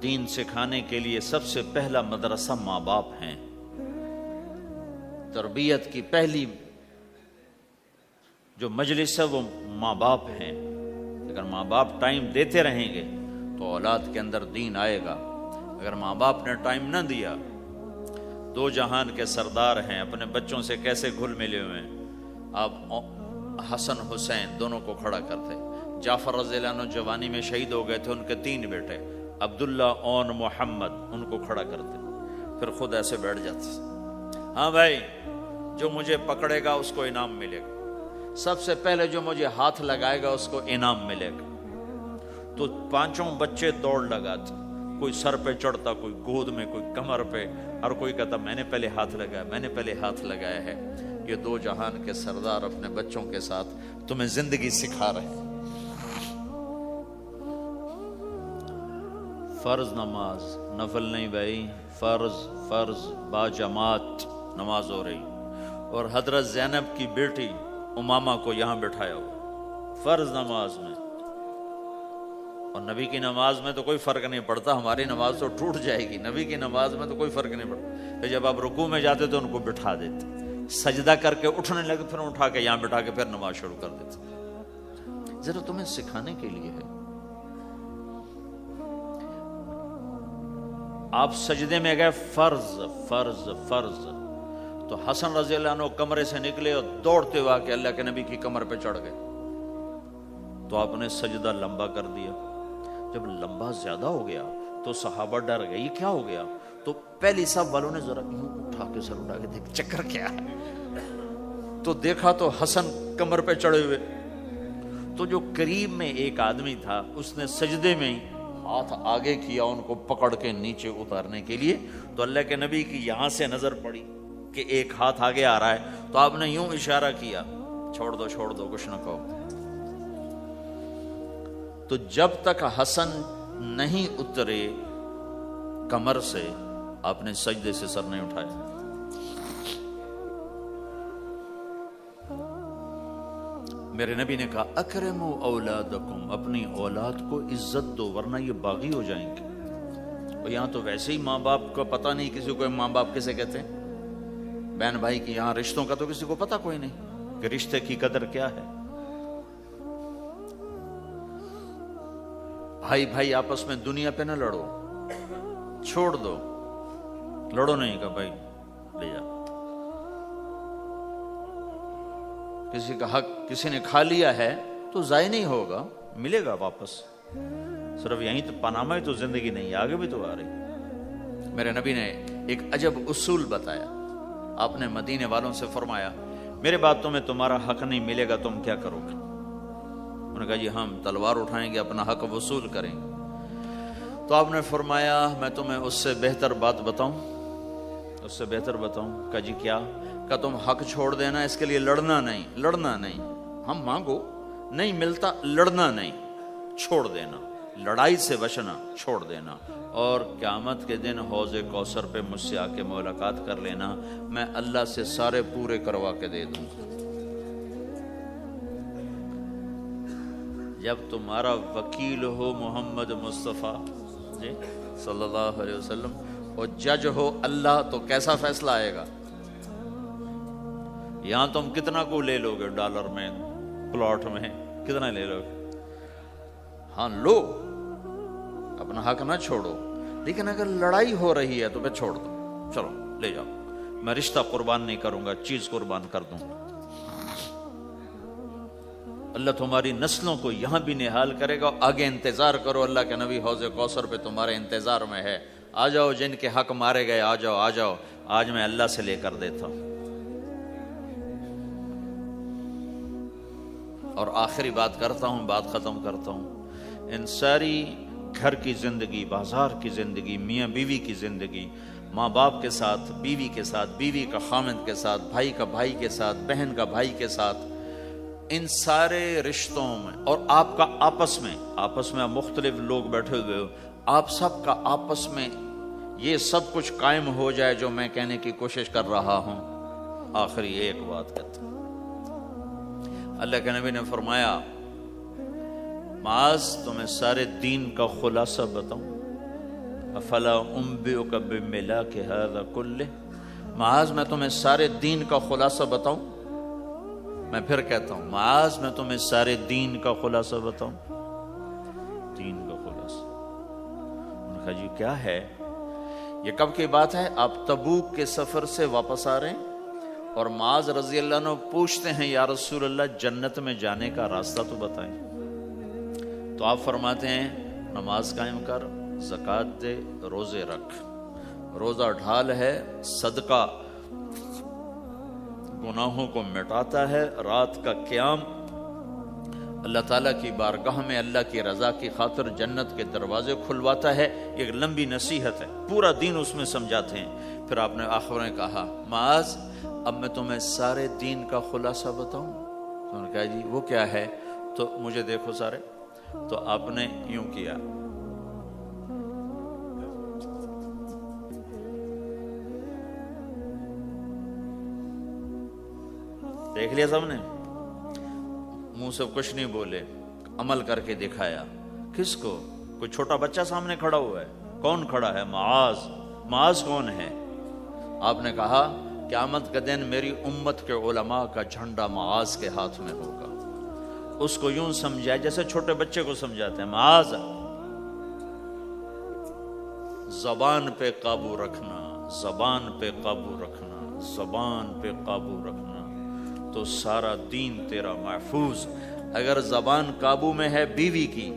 دین سکھانے کے لیے سب سے پہلا مدرسہ ماں باپ ہیں، تربیت کی پہلی جو مجلس ہے وہ ماں باپ ہیں۔ اگر ماں باپ ٹائم دیتے رہیں گے تو اولاد کے اندر دین آئے گا۔ اگر ماں باپ نے ٹائم نہ دیا، 2 جہان کے سردار ہیں، اپنے بچوں سے کیسے گھل ملے ہوئے ہیں۔ آپ حسن حسین دونوں کو کھڑا کرتے، جعفر رضی اللہ عنہ جوانی میں شہید ہو گئے تھے، ان کے 3 بیٹے، عبداللہ اون محمد، ان کو کھڑا کرتے، پھر خود ایسے بیٹھ جاتے، ہاں بھائی جو مجھے پکڑے گا اس کو انعام ملے گا، سب سے پہلے جو مجھے ہاتھ لگائے گا اس کو انعام ملے گا۔ تو 5 بچے دوڑ لگاتے، کوئی سر پہ چڑھتا، کوئی گود میں، کوئی کمر پہ، اور کوئی کہتا میں نے پہلے ہاتھ لگایا، میں نے پہلے ہاتھ لگایا ہے۔ یہ 2 جہان کے سردار اپنے بچوں کے ساتھ تمہیں زندگی سکھا رہے ہیں۔ فرض نماز، نفل نہیں بھائی، فرض با جماعت نماز ہو رہی، اور حضرت زینب کی بیٹی امامہ کو یہاں بٹھایا ہوا فرض نماز میں. اور نبی کی نماز میں تو کوئی فرق نہیں پڑتا، ہماری نماز تو ٹوٹ جائے گی، نبی کی نماز میں تو کوئی فرق نہیں پڑتا. پھر جب آپ رکوع میں جاتے تو ان کو بٹھا دیتے، سجدہ کر کے اٹھنے لگے پھر اٹھا کے یہاں بٹھا کے پھر نماز شروع کر دیتے. ذرا تمہیں سکھانے کے لیے ہے. آپ سجدے میں گئے، فرض فرض فرض، تو حسن رضی اللہ عنہ کمرے سے نکلے اور دوڑتے ہوا کہ اللہ کے نبی کی کمر پہ چڑھ گئے. تو آپ نے سجدہ لمبا کر دیا. جب لمبا زیادہ ہو گیا تو صحابہ ڈر گئے، یہ کیا ہو گیا؟ تو پہلی صف والوں نے ذرا یوں اٹھا کے سر اٹھا کے دیکھ چکر کیا ہے، تو دیکھا تو حسن کمر پہ چڑھے ہوئے. تو جو قریب میں ایک آدمی تھا اس نے سجدے میں ہی ہاتھ آگے کیا ان کو پکڑ کے نیچے اتارنے کے لیے. تو اللہ کے نبی کی یہاں سے نظر پڑی کہ ایک ہاتھ آگے آ رہا ہے، تو آپ نے یوں اشارہ کیا، چھوڑ دو چھوڑ دو، کچھ نہ کہو. تو جب تک حسن نہیں اترے کمر سے آپ نے سجدے سے سر نہیں اٹھایا. میرے نبی نے کہا اکرموا اولادکم، اپنی اولاد کو عزت دو ورنہ یہ باغی ہو جائیں گے. اور یہاں تو ویسے ہی ماں باپ کا پتہ نہیں کسی کو ماں باپ کیسے کہتے ہیں، بہن بھائی کی یہاں رشتوں کا تو کسی کو پتہ کوئی نہیں کہ رشتے کی قدر کیا ہے. بھائی بھائی آپس میں دنیا پہ نہ لڑو، چھوڑ دو، لڑو نہیں کہ بھائی لے جا. کسی کا حق کسی نے کھا لیا ہے تو ضائع نہیں ہوگا، ملے گا واپس. صرف یہیں تو پاناما ہی تو زندگی نہیں، آگے بھی تو آ رہی. میرے نبی نے ایک عجب اصول بتایا. آپ نے مدینے والوں سے فرمایا میرے بعد تمہیں تمہارا حق نہیں ملے گا، تم کیا کرو گے؟ انہوں نے کہا جی ہم تلوار اٹھائیں گے، اپنا حق وصول کریں گے. تو آپ نے فرمایا میں تمہیں اس سے بہتر بات بتاؤں، اس سے بہتر بتاؤں؟ کہا جی کیا؟ کہ تم حق چھوڑ دینا، اس کے لیے لڑنا نہیں، لڑنا نہیں. ہم مانگو نہیں ملتا، لڑنا نہیں، چھوڑ دینا، لڑائی سے بچنا، چھوڑ دینا. اور قیامت کے دن حوض کوثر پہ مجھ سے آ کے ملاقات کر لینا، میں اللہ سے سارے پورے کروا کے دے دوں. جب تمہارا وکیل ہو محمد مصطفیٰ جی صلی اللہ علیہ وسلم اور جج ہو اللہ، تو کیسا فیصلہ آئے گا؟ یہاں تم کتنا کو لے لو گے ڈالر میں، پلاٹ میں کتنا لے لو گے؟ ہاں لو، اپنا حق نہ چھوڑو، لیکن اگر لڑائی ہو رہی ہے تو پھر چھوڑ دو، چلو لے جاؤ، میں رشتہ قربان نہیں کروں گا، چیز قربان کر دوں گا. اللہ تمہاری نسلوں کو یہاں بھی نہال کرے گا. آگے انتظار کرو، اللہ کے نبی حوض کوثر پہ تمہارے انتظار میں ہے. آ جاؤ، جن کے حق مارے گئے آ جاؤ، آ جاؤ، آج میں اللہ سے لے کر دیتا ہوں. اور آخری بات کرتا ہوں، بات ختم کرتا ہوں. ان ساری گھر کی زندگی، بازار کی زندگی، میاں بیوی کی زندگی، ماں باپ کے ساتھ، بیوی کے ساتھ، بیوی کا خامند کے ساتھ، بھائی کا بھائی کے ساتھ، بہن کا بھائی کے ساتھ، ان سارے رشتوں میں اور آپ کا آپس میں آپ مختلف لوگ بیٹھے ہوئے ہو، آپ سب کا آپس میں یہ سب کچھ قائم ہو جائے جو میں کہنے کی کوشش کر رہا ہوں. آخری ایک بات کہتا ہوں. اللہ کے نبی نے فرمایا معاذ تمہیں سارے دین کا خلاصہ بتاؤں؟ افلا انبئک بملاک ھذا کلہ، معاذ میں تمہیں سارے دین کا خلاصہ بتاؤں؟ میں پھر کہتا ہوں معاذ میں تمہیں سارے دین کا خلاصہ بتاؤں؟ دین کا خلاصہ. انہوں نے کہا جی کیا ہے؟ یہ کب کی بات ہے؟ آپ تبوک کے سفر سے واپس آ رہے ہیں اور معاذ رضی اللہ عنہ پوچھتے ہیں یا رسول اللہ جنت میں جانے کا راستہ تو بتائیں. تو آپ فرماتے ہیں نماز قائم کر، زکوٰۃ دے، روزے رکھ. روزہ ڈھال ہے، صدقہ گناہوں کو مٹاتا ہے، رات کا قیام اللہ تعالیٰ کی بارگاہ میں اللہ کی رضا کی خاطر جنت کے دروازے کھلواتا ہے. ایک لمبی نصیحت ہے، پورا دین اس میں سمجھاتے ہیں. پھر آپ نے آخر میں کہا معاذ اب میں تمہیں سارے دین کا خلاصہ بتاؤں؟ تو انہوں نے کہا جی وہ کیا ہے؟ تو مجھے دیکھو سارے. تو آپ نے یوں کیا، دیکھ لیا سب نے, منہ سے کچھ نہیں بولے, عمل کر کے دکھایا. کس کو؟ کوئی چھوٹا بچہ سامنے کھڑا ہوا ہے. کون کھڑا ہے؟ معاذ. معاذ کون ہے؟ آپ نے کہا قیامت کے دن میری امت کے علماء کا جھنڈا معاذ کے ہاتھ میں ہوگا. اس کو یوں سمجھا جیسے چھوٹے بچے کو سمجھاتے ہیں. معاذ, زبان پہ قابو رکھنا, زبان پہ قابو رکھنا, زبان پہ قابو رکھنا, تو سارا دین تیرا محفوظ. اگر زبان قابو میں ہے بیوی کی,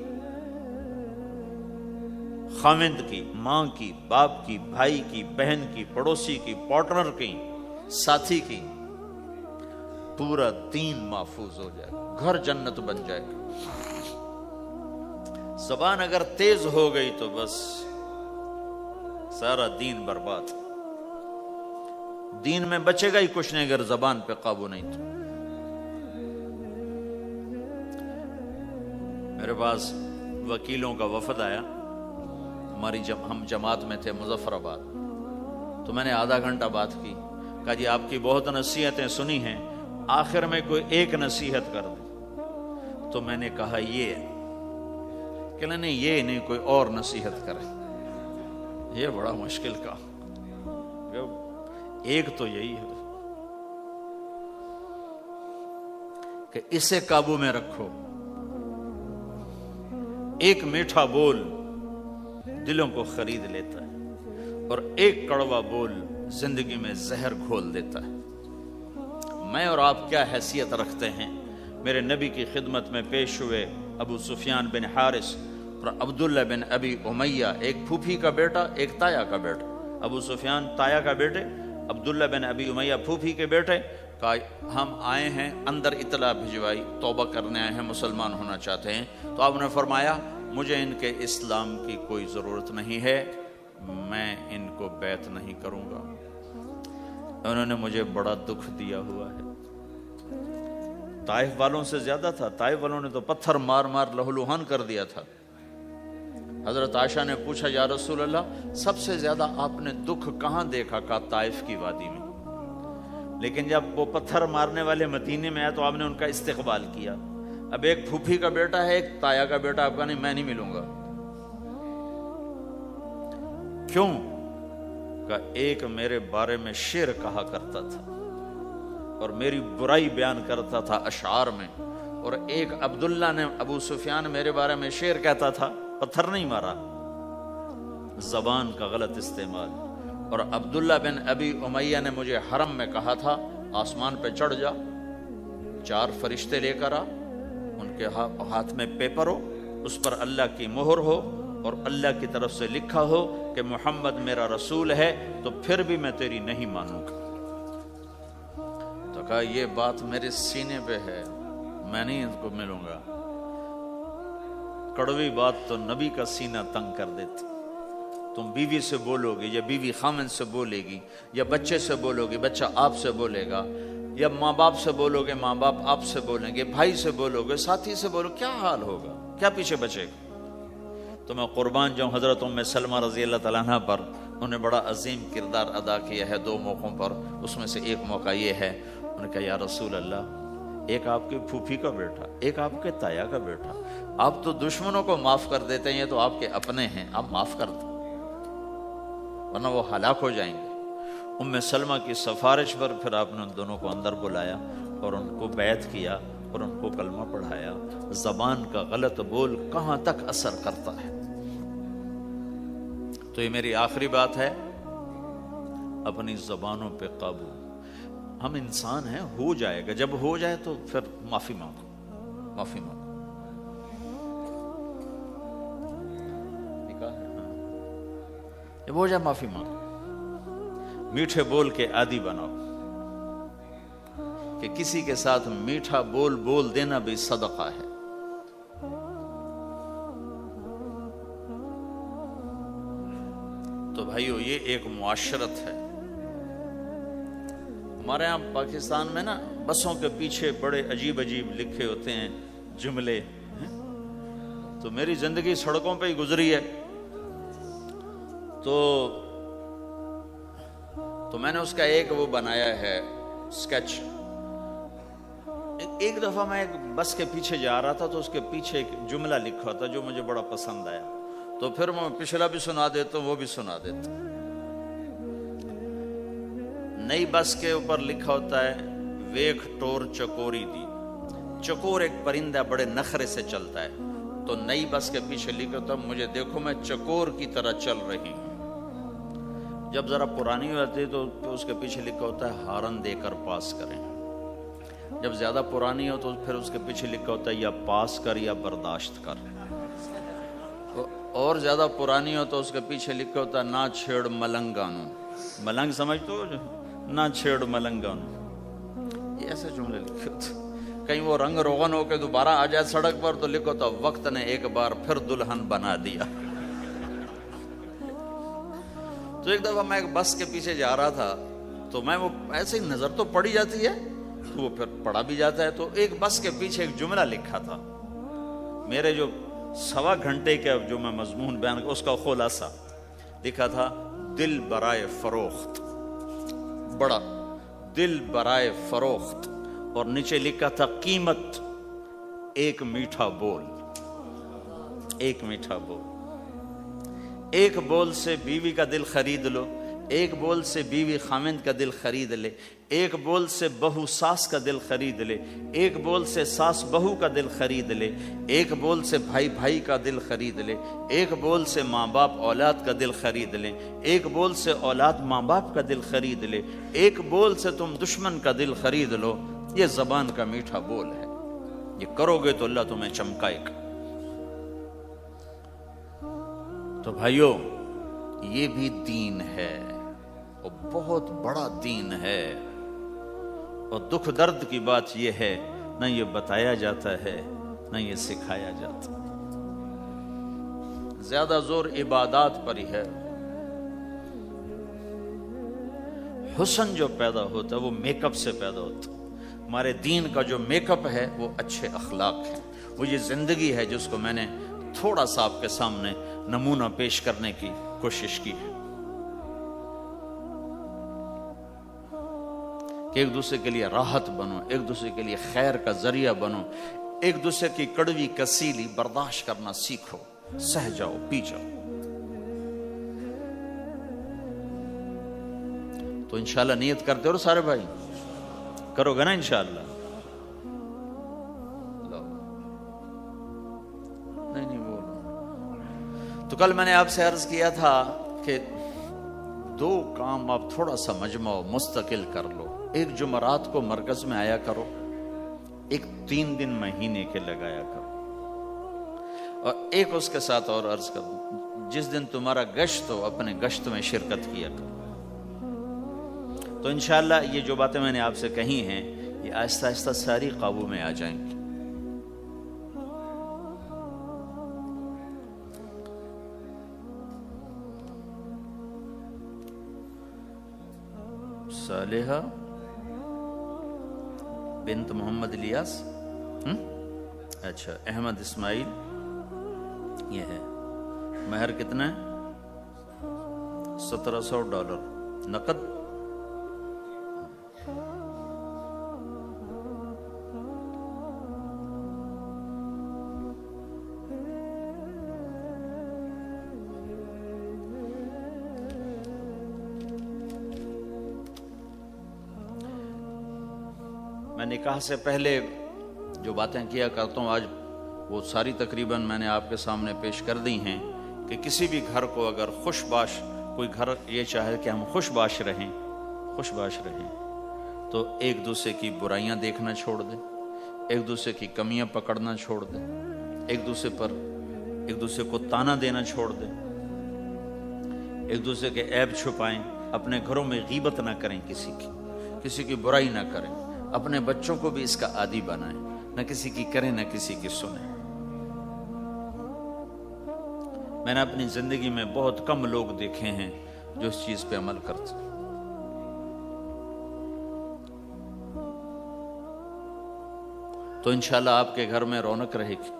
خاوند کی, ماں کی, باپ کی, بھائی کی, بہن کی, پڑوسی کی, پارٹنر کی, ساتھی کی, پورا دین محفوظ ہو جائے گا, گھر جنت بن جائے گا. زبان اگر تیز ہو گئی تو بس سارا دین برباد. دین میں بچے گا ہی کچھ نہیں اگر زبان پہ قابو نہیں تو. میرے پاس وکیلوں کا وفد آیا, ہم جماعت میں تھے مظفر آباد, تو میں نے آدھا گھنٹہ بات کی. کہا جی آپ کی بہت نصیحتیں سنی ہیں, آخر میں کوئی ایک نصیحت کر دیں. تو میں نے کہا یہ, کہ نہیں یہ نہیں, کوئی اور نصیحت کرے. یہ بڑا مشکل کام, ایک تو یہی ہے کہ اسے قابو میں رکھو. ایک میٹھا بول دلوں کو خرید لیتا ہے, اور ایک کڑوا بول زندگی میں زہر گھول دیتا ہے. میں اور آپ کیا حیثیت رکھتے ہیں؟ میرے نبی کی خدمت میں پیش ہوئے ابو سفیان بن حارث اور عبداللہ بن ابی امیہ, ایک پھوپھی کا بیٹا ایک تایا کا بیٹا. ابو سفیان تایا کا بیٹے, عبداللہ بن ابی امیہ پھوپھی کے بیٹے. کہا ہم آئے ہیں, اندر اطلاع بھجوائی, توبہ کرنے آئے ہیں, مسلمان ہونا چاہتے ہیں. تو آپ نے فرمایا مجھے ان کے اسلام کی کوئی ضرورت نہیں ہے, میں ان کو بیعت نہیں کروں گا. انہوں نے مجھے بڑا دکھ دیا ہوا ہے. طائف والوں سے زیادہ تھا. طائف والوں نے تو پتھر مار مار لہولہان کر دیا تھا. حضرت عائشہ نے پوچھا یا رسول اللہ سب سے زیادہ آپ نے دکھ کہاں دیکھا؟ کہا طائف کی وادی میں. لیکن جب وہ پتھر مارنے والے مدینے میں آئے تو آپ نے ان کا استقبال کیا. اب ایک پھوپھی کا بیٹا ہے, ایک تایا کا بیٹا, آپ کا نہیں, میں نہیں ملوں گا. کیوں؟ کہ ایک میرے بارے میں شعر کہا کرتا تھا اور میری برائی بیان کرتا تھا اشعار میں, اور ایک عبداللہ نے, ابو سفیان میرے بارے میں شعر کہتا تھا, پتھر نہیں مارا, زبان کا غلط استعمال. اور عبداللہ بن ابی امیہ نے مجھے حرم میں کہا تھا آسمان پہ چڑھ جا, 4 فرشتے لے کر آ, ان کے ہاتھ میں پیپر ہو, اس پر اللہ کی مہر ہو اور اللہ کی طرف سے لکھا ہو کہ محمد میرا رسول ہے, تو پھر بھی میں تیری نہیں مانوں گا. تو کہا یہ بات میرے سینے پہ ہے, میں نہیں ان کو ملوں گا. کڑوی بات تو نبی کا سینہ تنگ کر دیتی. تم بیوی سے بولو گے یا بیوی خامن سے بولے گی, یا بچے سے بولو گے بچہ آپ سے بولے گا, یا ماں باپ سے بولو گے ماں باپ آپ سے بولیں گے, بھائی سے بولو گے, ساتھی سے بولو, کیا حال ہوگا, کیا پیچھے بچے گا؟ تو میں قربان جاؤں حضرت ام سلمہ رضی اللہ تعالیٰ عنہ پر. انہوں نے بڑا عظیم کردار ادا کیا ہے 2 موقعوں پر. اس میں سے ایک موقع یہ ہے, انہوں نے کہا یا رسول اللہ, ایک آپ کے پھوپھی کا بیٹا, ایک آپ کے تایا کا بیٹا, آپ تو دشمنوں کو معاف کر دیتے ہیں, یہ تو آپ کے اپنے ہیں, آپ معاف کر دیں ورنہ وہ ہلاک ہو جائیں گے. ام سلمہ کی سفارش پر پھر آپ نے ان دونوں کو اندر بلایا اور ان کو بیعت کیا اور ان کو کلمہ پڑھایا. زبان کا غلط بول کہاں تک اثر کرتا ہے. تو یہ میری آخری بات ہے, اپنی زبانوں پہ قابو. ہم انسان ہیں, ہو جائے گا, جب ہو جائے تو پھر معافی مانگو, معافی مانگو. جب ہو جائے معافی مانگو. میٹھے بول کے عادی بناؤ کہ کسی کے ساتھ میٹھا بول بول دینا بھی صدقہ ہے. تو بھائیو یہ ایک معاشرت ہے. ہمارے یہاں پاکستان میں نا بسوں کے پیچھے بڑے عجیب عجیب لکھے ہوتے ہیں جملے. تو میری زندگی سڑکوں پہ ہی گزری ہے, تو میں نے اس کا ایک وہ بنایا ہے اسکیچ ایک دفعہ میں ایک بس کے پیچھے جا رہا تھا تو اس کے پیچھے ایک جملہ لکھا تھا جو مجھے بڑا پسند آیا، تو پھر میں پچھلا بھی سنا دیتا ہوں، وہ بھی سنا دیتا ہوں۔ نئی بس کے اوپر لکھا ہوتا ہے ویکھ ٹور چکوری دی۔ چکور ایک پرندہ بڑے نخرے سے چلتا ہے، تو نئی بس کے پیچھے لکھا ہوتا ہے مجھے دیکھو میں چکور کی طرح چل رہی ہوں۔ جب ذرا پرانی ہوتی ہے تو اس کے پیچھے لکھا ہوتا ہے ہارن دے کر پاس کریں۔ جب زیادہ پرانی ہو تو پھر اس کے پیچھے لکھا ہوتا ہے یا پاس کر یا برداشت کر۔ اور زیادہ پرانی ہو تو اس کے پیچھے لکھا ہوتا ہے نہ چھیڑ ملنگانو۔ ملنگ سمجھتے ہو؟ نہ چھیڑ ملنگانو۔ یہ ایسے جملے لکھے ہوتے۔ کہیں وہ رنگ روغن ہو کے دوبارہ آ جائے سڑک پر تو لکھو تو وقت نے ایک بار پھر دلہن بنا دیا۔ تو ایک دفعہ میں ایک بس کے پیچھے جا رہا تھا تو میں وہ ایسے ہی نظر تو پڑی جاتی ہے تو وہ پھر پڑھا بھی جاتا ہے، تو ایک بس کے پیچھے ایک جملہ لکھا تھا، میرے جو 1.25 گھنٹے کا جو میں مضمون بیان اس کا خلاصہ لکھا تھا دل برائے فروخت، بڑا دل برائے فروخت، اور نیچے لکھا تھا قیمت ایک میٹھا بول، ایک میٹھا بول۔ ایک بول سے بیوی کا دل خرید لو، ایک بول سے بیوی خامند کا دل خرید لے، ایک بول سے بہو ساس کا دل خرید لے، ایک بول سے ساس بہو کا دل خرید لے، ایک بول سے بھائی بھائی کا دل خرید لے، ایک بول سے ماں باپ اولاد کا دل خرید لے، ایک بول سے اولاد ماں باپ کا دل خرید لے، ایک بول سے تم دشمن کا دل خرید لو۔ یہ زبان کا میٹھا بول ہے، یہ کرو گے تو اللہ تمہیں چمکائے گا۔ تو بھائیو یہ بھی دین ہے، اور بہت بڑا دین ہے، اور دکھ درد کی بات یہ ہے نہ یہ بتایا جاتا ہے نہ یہ سکھایا جاتا۔ زیادہ زور عبادات پر ہی ہے۔ حسن جو پیدا ہوتا ہے وہ میک اپ سے پیدا ہوتا ہے۔ ہمارے دین کا جو میک اپ ہے وہ اچھے اخلاق ہے، وہ یہ زندگی ہے جس کو میں نے تھوڑا سا آپ کے سامنے نمونہ پیش کرنے کی کوشش کی ہے، کہ ایک دوسرے کے لیے راحت بنو، ایک دوسرے کے لیے خیر کا ذریعہ بنو، ایک دوسرے کی کڑوی کسیلی برداشت کرنا سیکھو، سہ جاؤ، پی جاؤ۔ تو انشاءاللہ نیت کرتے ہو سارے بھائی؟ کرو گے نا انشاءاللہ؟ نہیں بولو۔ تو کل میں نے آپ سے عرض کیا تھا کہ 2 کام آپ تھوڑا سا مجمع مستقل کر لو۔ ایک جمعرات کو مرکز میں آیا کرو، ایک 3 دن مہینے کے لگایا کرو، اور ایک اس کے ساتھ اور عرض کرو جس دن تمہارا گشت ہو اپنے گشت میں شرکت کیا کرو۔ تو انشاءاللہ یہ جو باتیں میں نے آپ سے کہی ہیں یہ آہستہ آہستہ ساری قابو میں آ جائیں گی۔ صالحہ بنت محمد الیاس، اچھا احمد اسماعیل، یہ ہے۔ مہر کتنا ہے؟ $1700 نقد۔ میں نکاح سے پہلے جو باتیں کیا کرتا ہوں آج وہ ساری تقریباً میں نے آپ کے سامنے پیش کر دی ہیں، کہ کسی بھی گھر کو اگر خوش باش، کوئی گھر یہ چاہے کہ ہم خوش باش رہیں تو ایک دوسرے کی برائیاں دیکھنا چھوڑ دیں، ایک دوسرے کی کمیاں پکڑنا چھوڑ دیں، ایک دوسرے کو تانا دینا چھوڑ دیں، ایک دوسرے کے عیب چھپائیں، اپنے گھروں میں غیبت نہ کریں، کسی کی برائی نہ کریں، اپنے بچوں کو بھی اس کا عادی بنائیں، نہ کسی کی کریں نہ کسی کی سنیں۔ میں نے اپنی زندگی میں بہت کم لوگ دیکھے ہیں جو اس چیز پہ عمل کرتے۔ تو انشاءاللہ آپ کے گھر میں رونق رہے گی۔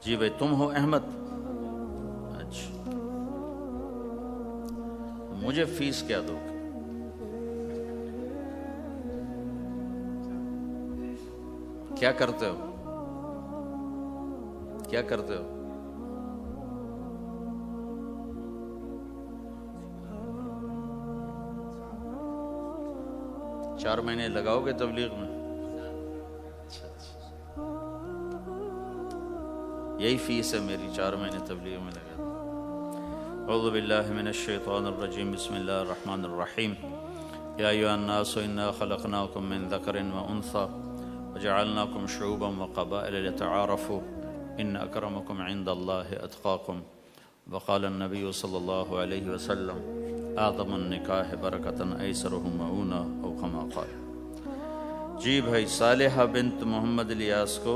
جی بھائی تم ہو احمد؟ اچھا، مجھے فیس کیا دو گے؟ کیا کرتے ہو؟ کیا کرتے ہو؟ چار مہینے لگاؤ گے تبلیغ میں؟ یہی فیس ہے میری، 4 مہینے تبلیغ میں لگا دیں۔ اعوذ باللہ من الشیطان الرجیم، بسم اللہ الرحمن الرحیم۔ یا ایھا الناس انا خلقناکم من ذکر وانثی وجعلناکم شعوبا وقبائل لتعارفوا ان اکرمکم عند اللہ اتقاکم، وقال النبی صلی اللہ علیہ وسلم اعظم النکاح برکۃ ایسرہ معونہ او کما قال۔ جی بھائی، صالحہ بنت محمد الیاس کو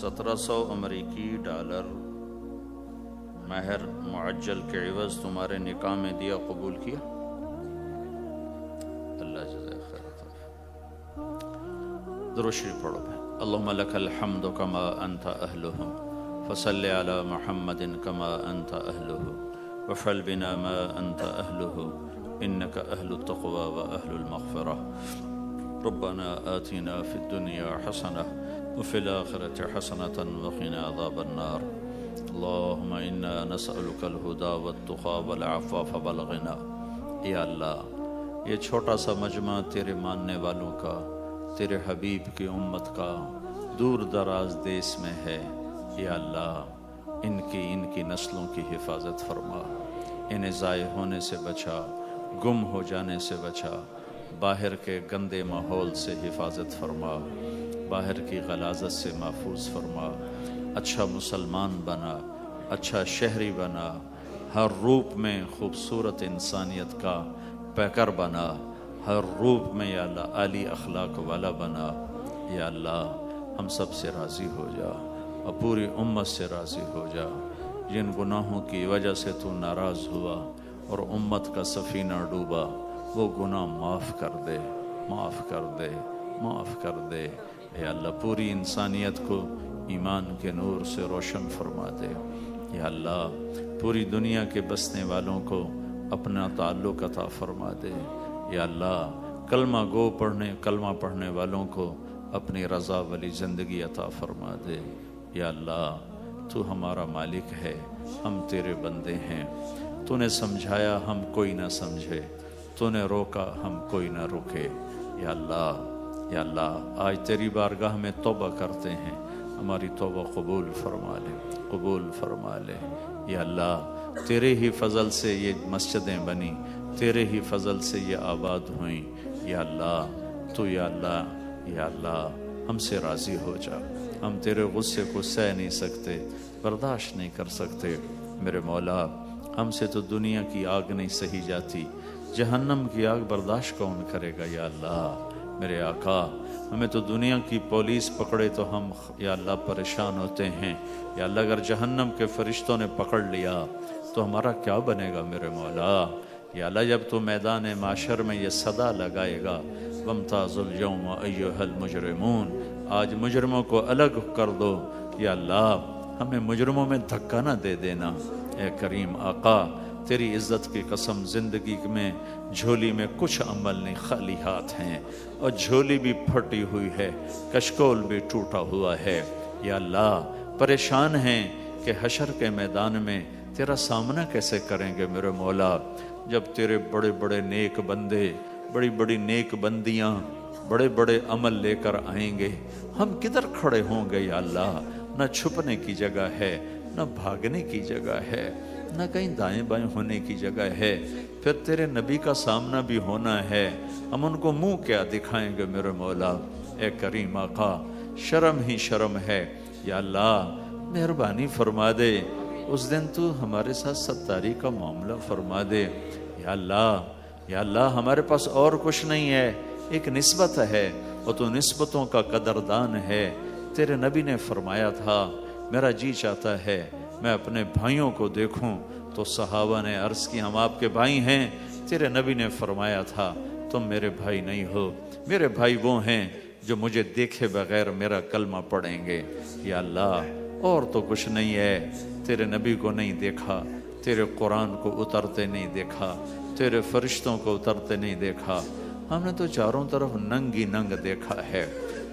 1700 امریکی ڈالر مہر معجل کے عوض تمہارے نکاح میں دیا، قبول کیا؟ اللہ جزائے خیر عطا۔ درود شریف پڑھو بھائی۔ اللہم لک الحمد کما انت اہلہ فصل علی محمد کما انت اہلہ وفعل بنا ما انت اہلہ انک اہل التقوی و اہل المغفرہ۔ ربنا آتنا فی الدنیا حسنہ وفي الآخرة حسنة وقنا عذاب النار۔ اللهم إنا نسألك الهدى والتقى والعفاف والغنى۔ یا اللہ، یہ چھوٹا سا مجمع تیرے ماننے والوں کا، تیرے حبیب کی امت کا دور دراز دیس میں ہے، یا اللہ ان کی نسلوں کی حفاظت فرما، انہیں ضائع ہونے سے بچا، گم ہو جانے سے بچا، باہر کے گندے ماحول سے حفاظت فرما، باہر کی غلاظت سے محفوظ فرما، اچھا مسلمان بنا، اچھا شہری بنا، ہر روپ میں خوبصورت انسانیت کا پیکر بنا، ہر روپ میں یا اللہ عالی اخلاق والا بنا۔ یا اللہ ہم سب سے راضی ہو جا اور پوری امت سے راضی ہو جا۔ جن گناہوں کی وجہ سے تو ناراض ہوا اور امت کا سفینہ ڈوبا، وہ گناہ معاف کر دے، معاف کر دے، معاف کر دے۔ یا اللہ پوری انسانیت کو ایمان کے نور سے روشن فرما دے۔ یا اللہ پوری دنیا کے بسنے والوں کو اپنا تعلق عطا فرما دے۔ یا اللہ کلمہ پڑھنے والوں کو اپنی رضا والی زندگی عطا فرما دے۔ یا اللہ تو ہمارا مالک ہے، ہم تیرے بندے ہیں، تو نے سمجھایا ہم کوئی نہ سمجھے، تو نے روکا ہم کوئی نہ روکے۔ یا اللہ، یا اللہ آج تیری بارگاہ میں توبہ کرتے ہیں، ہماری توبہ قبول فرما لے، قبول فرما لے۔ یا اللہ تیرے ہی فضل سے یہ مسجدیں بنی، تیرے ہی فضل سے یہ آباد ہوئیں۔ یا اللہ تو، یا اللہ، یا اللہ ہم سے راضی ہو جا، ہم تیرے غصے کو سہ نہیں سکتے، برداشت نہیں کر سکتے۔ میرے مولا ہم سے تو دنیا کی آگ نہیں سہی جاتی، جہنم کی آگ برداشت کون کرے گا؟ یا اللہ میرے آقا ہمیں تو دنیا کی پولیس پکڑے تو ہم یا اللہ پریشان ہوتے ہیں، یا اللہ اگر جہنم کے فرشتوں نے پکڑ لیا تو ہمارا کیا بنے گا میرے مولا؟ یا اللہ جب تو میدان معاشر میں یہ صدا لگائے گا وَامْتَازُوا الْيَوْمَ أَيُّهَا الْمُجْرِمُونَ، آج مجرموں کو الگ کر دو۔ یا اللہ ہمیں مجرموں میں دھکا نہ دے دینا۔ اے کریم آقا تیری عزت کی قسم، زندگی میں جھولی میں کچھ عمل نہیں، خالی ہاتھ ہیں، اور جھولی بھی پھٹی ہوئی ہے، کشکول بھی ٹوٹا ہوا ہے۔ یا اللہ پریشان ہیں کہ حشر کے میدان میں تیرا سامنا کیسے کریں گے میرے مولا، جب تیرے بڑے بڑے نیک بندے، بڑی بڑی نیک بندیاں، بڑے بڑے عمل لے کر آئیں گے، ہم کدھر کھڑے ہوں گے؟ یا اللہ نہ چھپنے کی جگہ ہے، نہ بھاگنے کی جگہ ہے، نہ کہیں دائیں بائیں ہونے کی جگہ ہے۔ پھر تیرے نبی کا سامنا بھی ہونا ہے، ہم ان کو منہ کیا دکھائیں گے میرے مولا؟ اے کریم آقا شرم ہی شرم ہے۔ یا اللہ مہربانی فرما دے، اس دن تو ہمارے ساتھ ستاری کا معاملہ فرما دے۔ یا اللہ، یا اللہ ہمارے پاس اور کچھ نہیں ہے، ایک نسبت ہے، اور تو نسبتوں کا قدردان ہے۔ تیرے نبی نے فرمایا تھا میرا جی چاہتا ہے میں اپنے بھائیوں کو دیکھوں، تو صحابہ نے عرض کی ہم آپ کے بھائی ہیں۔ تیرے نبی نے فرمایا تھا تم میرے بھائی نہیں ہو، میرے بھائی وہ ہیں جو مجھے دیکھے بغیر میرا کلمہ پڑھیں گے۔ یا اللہ اور تو کچھ نہیں ہے، تیرے نبی کو نہیں دیکھا، تیرے قرآن کو اترتے نہیں دیکھا، تیرے فرشتوں کو اترتے نہیں دیکھا، ہم نے تو چاروں طرف ننگ ہی ننگ دیکھا ہے۔